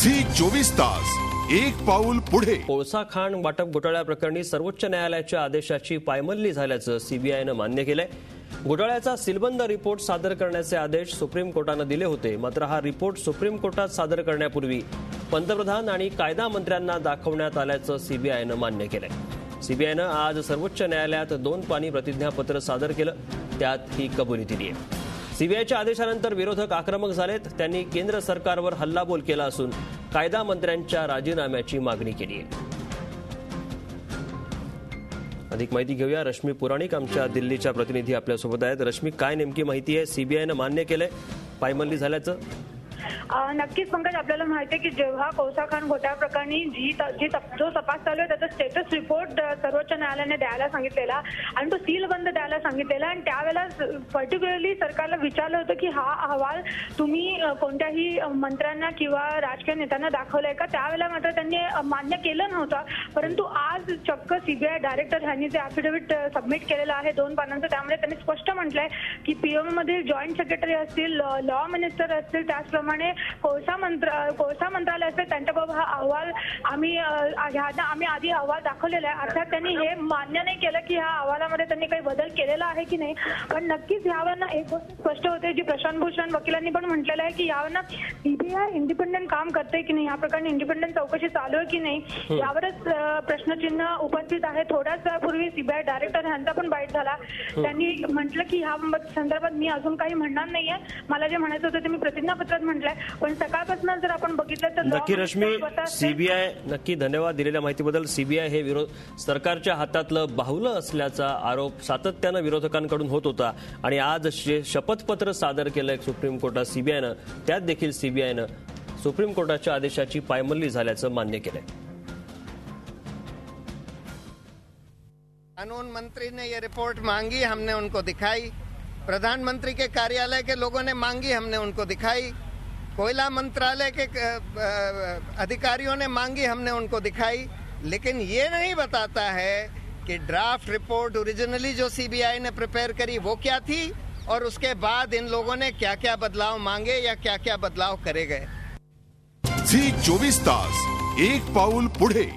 Zee 24 तास एक पाऊल पुढे। कोळसा खाण वाटप घोटाळ्याप्रकरणी सर्वोच्च न्यायालयाच्या आदेशाची पायमल्ली झाल्याचं सीबीआयनं मान्य केलंय। घोटाळ्याचा सीलबंद रिपोर्ट सादर करण्याचे आदेश सुप्रीम कोर्टानं दिले होते, मात्र हा रिपोर्ट सुप्रीम कोर्टात सादर करण्यापूर्वी पंतप्रधान आणि कायदा मंत्र्यांना दाखवण्यात आल्याचं सीबीआयनं मान्य केलंय। सीबीआयनं आज सर्वोच्च न्यायालयात 2 पानी प्रतिज्ञापत्र सादर केलं, त्यात ही कबुली दिली आहे। सीबीआयच्या आदेशानंतर विरोधक आक्रमक झालेत, त्यांनी केंद्र सरकारवर हल्लाबोल केला असून कायदा मंत्र्यांच्या राजीनाम्याची मागणी केली आहे। अधिक माहिती घेऊया, रश्मी पुराणिक आमच्या दिल्लीच्या प्रतिनिधी आपल्यासोबत आहेत। रश्मी, काय नेमकी माहिती आहे? सीबीआयनं मान्य केलंय पायमल्ली झाल्याचं? नक्कीच पंकज, आपल्याला माहिती आहे की जेव्हा कोळसा खाण घोटाळ्याप्रकरणी जो तपास चालू आहे त्याचा स्टेटस रिपोर्ट सर्वोच्च न्यायालयाने द्यायला सांगितलेला आणि तो सीलबंद द्यायला सांगितलेला आणि त्यावेळेला पर्टिक्युलरली सरकारला विचारलं होतं की हा अहवाल तुम्ही कोणत्याही मंत्र्यांना किंवा राजकीय नेत्यांना दाखवलाय का? त्यावेळेला मात्र त्यांनी मान्य केलं नव्हतं, परंतु आज चक्क सीबीआय डायरेक्टर यांनी जे अफिडेव्हिट सबमिट केलेलं आहे 2 पानांचं, त्यामध्ये त्यांनी स्पष्ट म्हटलंय की पीएम मध्ये जॉईंट सेक्रेटरी असतील, लॉ मिनिस्टर असतील, त्याचप्रमाणे कोळसा मंत्रालय असेल, त्यांच्याबाबत हा अहवाल आम्ही आधी अहवाल दाखवलेला आहे। अर्थात त्यांनी हे मान्य नाही केलं की ह्या अहवालामध्ये त्यांनी काही बदल केलेला आहे की नाही, पण नक्कीच यावरनं एक गोष्ट स्पष्ट होते, जी प्रशांत भूषण वकिलांनी पण म्हटलेलं आहे की यावरनं सीबीआय इंडिपेंडंट काम करते की नाही, या प्रकारची इंडिपेंडंट चौकशी चालू आहे की नाही, यावरच प्रश्नचिन्ह उपस्थित आहे। थोड्याच वेळापूर्वी सीबीआय डायरेक्टर यांचा पण बाईट झाला, त्यांनी म्हटलं की ह्या संदर्भात मी अजून काही म्हणणार नाहीये, मला जे म्हणायचं होतं ते मी प्रतिज्ञापत्रात म्हटलंय, पण सकाळपासून जर आपण बघितलं तर नक्की रश्मी, सीबीआय नक्की धन्यवाद दिलेल्या माहितीबद्दल। सीबीआय हे सरकारच्या हातातलं बाहुलं असल्याचा आरोप सातत्यानं विरोधकांकडून होत होता आणि आज शपथपत्र सादर केलंय सुप्रीम कोर्टात सीबीआयनं, त्यात देखील सीबीआयनं सुप्रीम कोर्टाच्या आदेशाची पायमल्ली झाल्याचं मान्य केलंय। कानून मंत्री ने ये रिपोर्ट मांगी, हमने उनको दिखाई। प्रधानमंत्री के कार्यालय के लोगों ने मांगी, हमने उनको दिखाई। कोयला मंत्रालय के अधिकारियों ने मांगी, हमने उनको दिखाई। लेकिन ये नहीं बताता है कि ड्राफ्ट रिपोर्ट ओरिजिनली जो सीबीआई ने प्रिपेयर करी वो क्या थी और उसके बाद इन लोगों ने क्या क्या बदलाव मांगे या क्या क्या बदलाव करे गए। झी 24 तास एक पाऊल पुढे।